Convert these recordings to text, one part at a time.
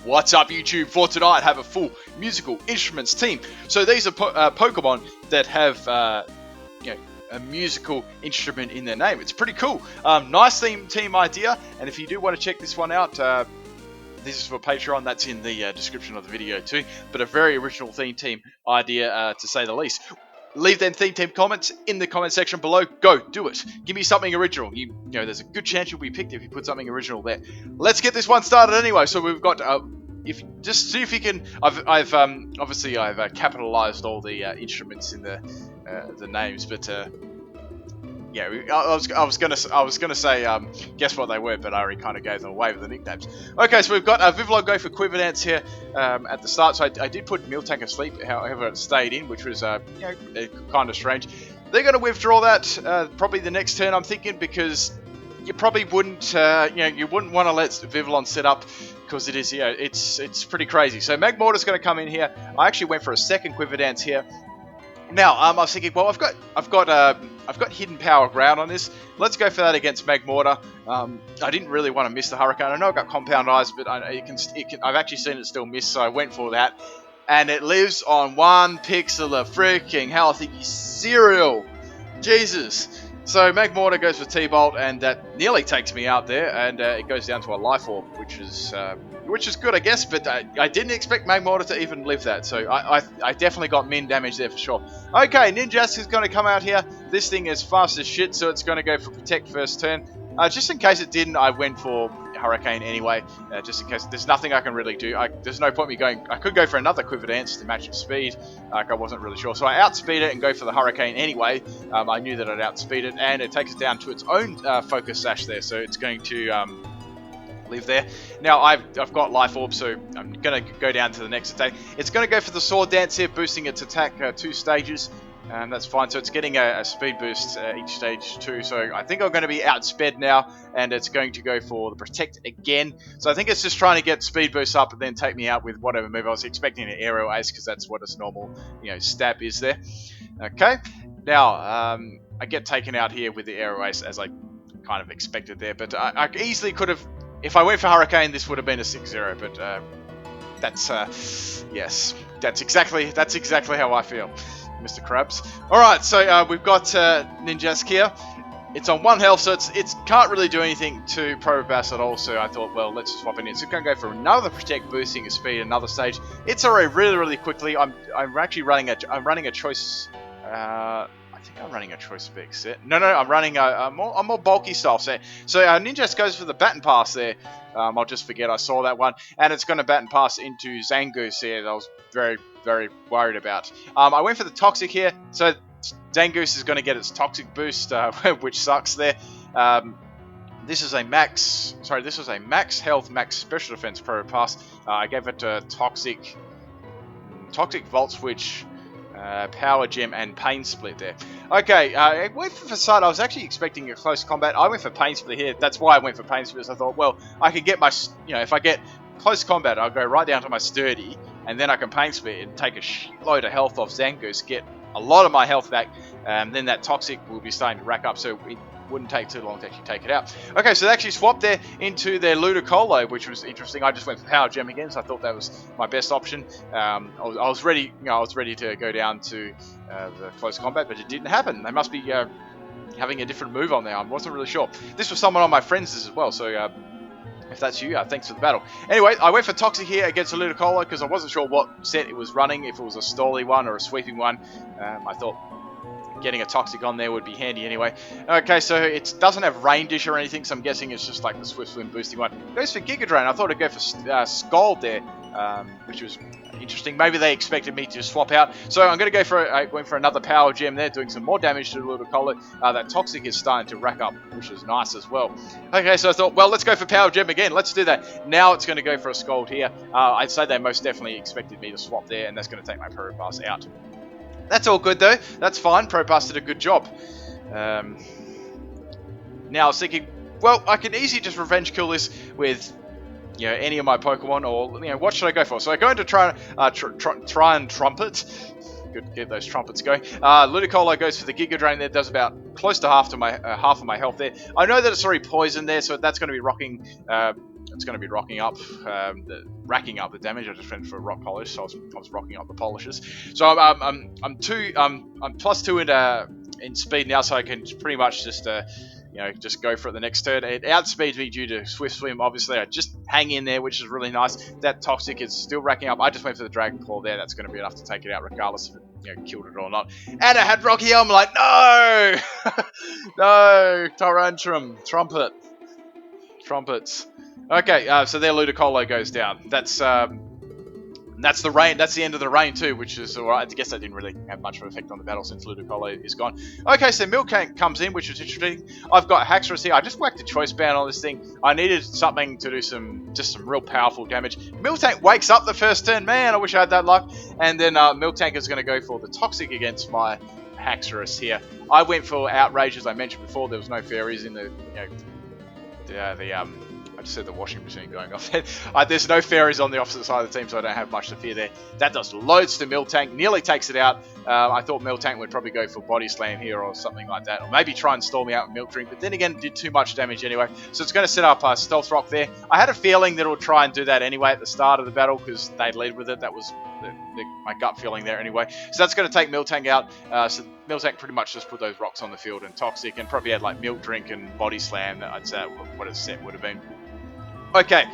What's up, YouTube? For tonight, I have a full musical instruments team. So these are Pokemon that have a musical instrument in their name. It's pretty cool. Nice team idea. And if you do want to check this one out, this is for Patreon. That's in the description of the video too. But a very original theme team idea, to say the least. Leave them theme team comments in the comment section below. Go, do it. Give me something original. You know, there's a good chance you'll be picked if you put something original there. Let's get this one started anyway. So we've got, if just see if you can. I've obviously I've capitalized all the instruments in the names, but yeah, I was gonna say guess what they were, but I already kind of gave them away with the nicknames. Okay, so we've got Vivillon go for Quiver Dance here at the start. So I did put Miltank asleep, however it stayed in, which was kind of strange. They're going to withdraw that probably the next turn, I'm thinking, because you probably wouldn't you wouldn't want to let Vivillon set up, because it is it's pretty crazy. So Magmortar's going to come in here. I actually went for a second Quiver Dance here. Now, I was thinking, well, I've got hidden power ground on this. Let's go for that against Magmortar. I didn't really want to miss the Hurricane. I know I've got Compound Eyes, but I've actually seen it still miss, so I went for that. And it lives on 1 pixel of freaking hell. I think he's cereal. Jesus. So Magmortar goes for T-Bolt, and that nearly takes me out there, and it goes down to a Life Orb, which is good, I guess, but I didn't expect Magmortar to even live that, so I definitely got min damage there for sure. Okay, Ninjask is going to come out here. This thing is fast as shit, so it's going to go for Protect first turn. Just in case it didn't, I went for Hurricane anyway, just in case. There's nothing I can really do. There's no point me going. I could go for another Quiver Dance to match its speed. I wasn't really sure, so I outspeed it and go for the Hurricane anyway. I knew that I'd outspeed it, and it takes it down to its own Focus Sash there, so it's going to live there. Now I've got Life Orb, so I'm going to go down to the next attack. It's going to go for the Sword Dance here, boosting its attack 2 stages. That's fine, so it's getting a speed boost each stage too, so I think I'm going to be outsped now, and it's going to go for the Protect again. So I think it's just trying to get speed boost up and then take me out with whatever move. I was expecting an Aerial Ace, because that's what its normal stab is there. Okay, now I get taken out here with the Aerial Ace, as I kind of expected there, but I easily could have, if I went for Hurricane, this would have been a 6-0, but yes, that's exactly how I feel, Mr. Krabs. Alright, so we've got Ninjask here. It's on 1 health, so it can't really do anything to Probopass at all, so I thought, well, let's swap it in. So it's going to go for another Protect, boosting its speed, another stage. It's already really quickly. I'm actually running a choice. I think I'm running a choice spec set. No, I'm running a more bulky style set. So Ninjask goes for the Baton Pass there. I'll just forget I saw that one, and it's going to Baton Pass into Zangoose here. That I was very worried about. I went for the Toxic here, so Zangoose is going to get its Toxic boost, which sucks there. This is a max health, max special defense Probopass. I gave it a Toxic Volt Switch, Power Gem, and Pain Split there. Okay, I went for Facade. I was actually expecting a close combat. I went for Pain Split here. That's why I went for Pain Split. I thought, well, I could get my, if I get close combat, I'll go right down to my Sturdy, and then I can Pain Split and take a shitload of health off Zangoose, get a lot of my health back, then that Toxic will be starting to rack up, so it wouldn't take too long to actually take it out. Okay, so they actually swapped there into their Ludicolo, which was interesting. I just went for Power Gem again, so I thought that was my best option. I was ready, I was ready to go down to the close combat, but it didn't happen. They must be having a different move on there. I wasn't really sure. This was someone on my friends as well, so if that's you, thanks for the battle. Anyway, I went for Toxic here against a Ludicolo because I wasn't sure what set it was running, if it was a Stally one or a sweeping one. I thought getting a Toxic on there would be handy anyway. Okay, so it doesn't have Rain Dish or anything, so I'm guessing it's just like the Swift Swim boosting one. It goes for Giga Drain. I thought it'd go for Scald there, which was interesting. Maybe they expected me to swap out. So I'm going to go for, I went for another Power Gem there, doing some more damage to the Ludicolo. That Toxic is starting to rack up, which is nice as well. Okay, so I thought, well, let's go for Power Gem again. Let's do that. Now it's going to go for a Scald here. I'd say they most definitely expected me to swap there, and that's going to take my Probopass out. That's all good though. That's fine. Probopass did a good job. Now I was thinking, well, I can easily just revenge kill this with, any of my Pokemon, or what should I go for? So I go into try and Trumpet. Good, get those trumpets going. Ludicolo goes for the Giga Drain there. Does about close to half of my health there. I know that it's already poisoned there, so that's going to be rocking it's going to be rocking up, racking up the damage. I just went for rock polish, so I was rocking up the polishes. So I'm +2 in speed now, so I can pretty much just just go for it the next turn. It outspeeds me due to Swift Swim. Obviously, I just hang in there, which is really nice. That Toxic is still racking up. I just went for the Dragon Claw there. That's going to be enough to take it out, regardless if it killed it or not. And I had Rocky Helm. Like, no, no, Tyrantrum, trumpets. Okay, so their Ludicolo goes down. That's the rain. That's the end of the rain too, which is alright. I guess that didn't really have much of an effect on the battle since Ludicolo is gone. Okay, so Miltank comes in, which is interesting. I've got Haxorus here. I just whacked a Choice Band on this thing. I needed something to do some real powerful damage. Miltank wakes up the first turn. Man, I wish I had that luck. And then Miltank is going to go for the Toxic against my Haxorus here. I went for Outrage, as I mentioned before. There was no fairies in the I just said the washing machine going off there. There's no fairies on the opposite side of the team, so I don't have much to fear there. That does loads to Miltank, nearly takes it out. I thought Miltank would probably go for Body Slam here or something like that, or maybe try and stall me out with Milk Drink, but then again, it did too much damage anyway. So it's going to set up Stealth Rock there. I had a feeling that it would try and do that anyway at the start of the battle, because they'd lead with it. That was my gut feeling there anyway. So that's going to take Miltank out. So Miltank pretty much just put those rocks on the field and Toxic, and probably had like Milk Drink and Body Slam. I'd say what a set would have been. Okay,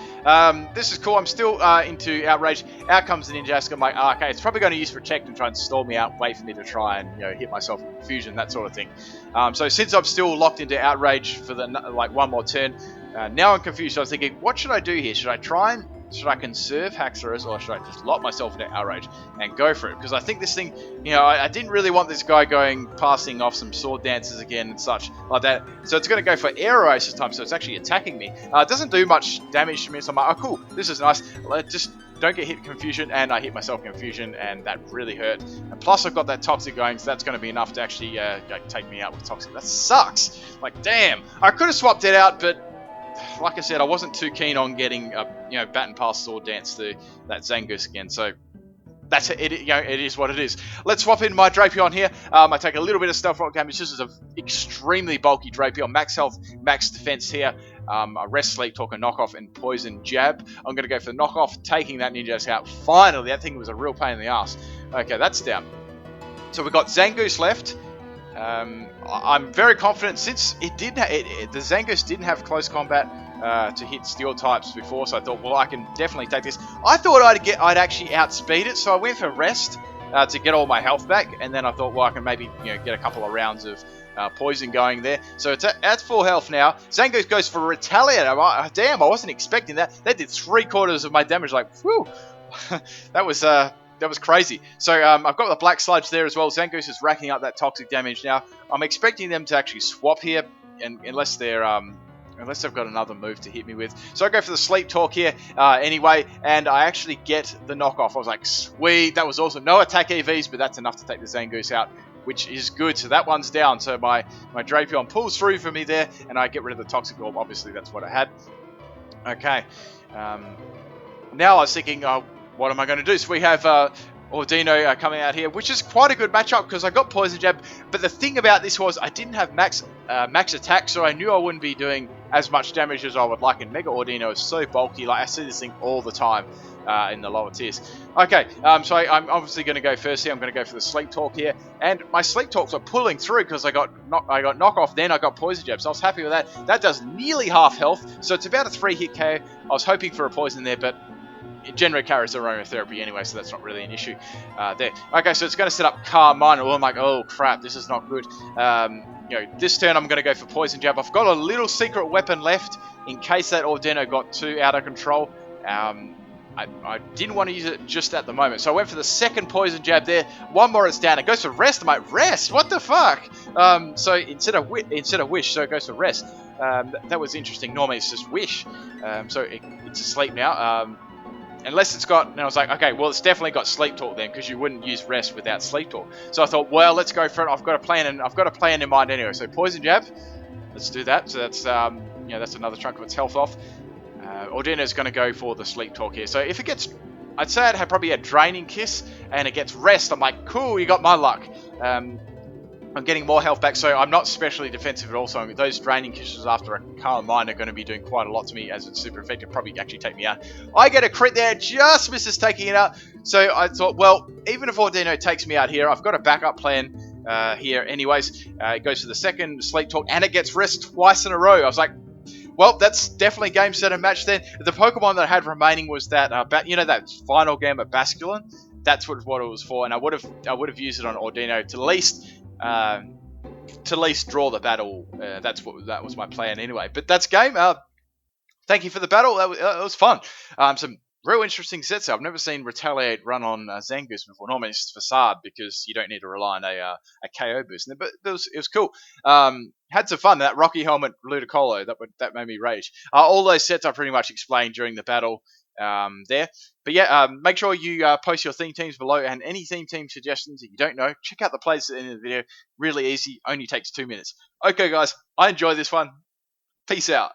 this is cool. I'm still into Outrage. Out comes the Ninjask. I'm like, okay, it's probably going to use Protect and try and stall me out, wait for me to try and hit myself with Confusion, that sort of thing. So since I'm still locked into Outrage for the one more turn, now I'm confused. So I was thinking, what should I do here? Should I conserve Haxorus, or should I just lock myself into Outrage and go for it? Because I think this thing, I didn't really want this guy passing off some Sword Dances again and such like that. So it's going to go for Aero Ace this time, so it's actually attacking me. It doesn't do much damage to me, so I'm like, oh cool, this is nice. Just don't get hit Confusion, and I hit myself Confusion, and that really hurt. And plus I've got that Toxic going, so that's going to be enough to actually take me out with Toxic. That sucks. Like, damn. I could have swapped it out, but like I said, I wasn't too keen on getting Bat and Pass Sword Dance to that Zangoose again, so that's it. It is what it is. Let's swap in my Drapion here. I take a little bit of Stealth Rock damage. This is an extremely bulky Drapion. Max health, max defense here. A Rest, Sleep Talk, a Knockoff, and Poison Jab. I'm going to go for the Knockoff, taking that Ninjask out. Finally, that thing was a real pain in the ass. Okay, that's down. So we've got Zangoose left. I'm very confident, since the Zangoose didn't have close combat to hit steel types before, so I thought, well, I can definitely take this. I thought I'd actually outspeed it, so I went for Rest to get all my health back, and then I thought, well, I can maybe get a couple of rounds of poison going there. So it's at full health now. Zangoose goes for Retaliate. Damn, I wasn't expecting that. That did 3/4 of my damage. Like, whew, that was crazy. So I've got the Black Sludge there as well. Zangoose is racking up that toxic damage now. I'm expecting them to actually swap here, unless they've got another move to hit me with. So I go for the Sleep Talk here anyway, and I actually get the knockoff. I was like, sweet, that was awesome. No attack EVs, but that's enough to take the Zangoose out, which is good. So that one's down. So my Drapion pulls through for me there, and I get rid of the Toxic Orb. Obviously, that's what I had. Okay. Now I was thinking, what am I going to do? So we have Ordino coming out here, which is quite a good matchup because I got Poison Jab. But the thing about this was I didn't have max attack, so I knew I wouldn't be doing as much damage as I would like. And Mega Ordino is so bulky. Like, I see this thing all the time in the lower tiers. Okay, so I'm obviously going to go first here. I'm going to go for the Sleep Talk here. And my Sleep Talks are pulling through because I got knockoff, then I got Poison Jab. So I was happy with that. That does nearly half health, so it's about a 3-hit KO. I was hoping for a poison there, but it generally carries aromatherapy anyway, so that's not really an issue there. Okay, so it's going to set up Carmine. Oh, I'm like, oh crap, this is not good. This turn I'm going to go for Poison Jab. I've got a little secret weapon left in case that Ordino got too out of control. I didn't want to use it just at the moment, so I went for the second Poison Jab there. One more, it's down. It goes for Rest. I'm like, Rest? What the fuck? So instead of Wish, so it goes for Rest. That was interesting. Normally it's just Wish. So it's asleep now. Unless it's got, and I was like, okay, well, it's definitely got Sleep Talk then, because you wouldn't use Rest without Sleep Talk. So I thought, well, let's go for it. I've got a plan in mind anyway. So Poison Jab, let's do that. So that's that's another chunk of its health off. Ordino's going to go for the Sleep Talk here. So if it gets, I'd say I'd probably a Draining Kiss, and it gets Rest. I'm like, cool, you got my luck. I'm getting more health back, so I'm not especially defensive at all. So those draining kisses after a calm mind are going to be doing quite a lot to me, as it's super effective. Probably actually take me out. I get a crit there, just misses taking it out. So I thought, well, even if Ordino takes me out here, I've got a backup plan here. Anyways, it goes to the second sleep talk, and it gets rest twice in a row. I was like, well, that's definitely game, set, and match then. The Pokemon that I had remaining was that, that final game at Basculin. That's what it was for, and I would have used it on Ordino to at least draw the battle. That was my plan anyway. But that's game. Thank you for the battle. That was fun. Some real interesting sets. I've never seen Retaliate run on Zangoose before. Normally it's Facade because you don't need to rely on a KO boost. But it was cool. Had some fun. That Rocky Helmet Ludicolo, that made me rage. All those sets I pretty much explained during the battle there. But yeah, make sure you post your theme teams below, and any theme team suggestions that you don't know, check out the playlist at the end of the video. Really easy, only takes 2 minutes. Okay guys, I enjoyed this one. Peace out.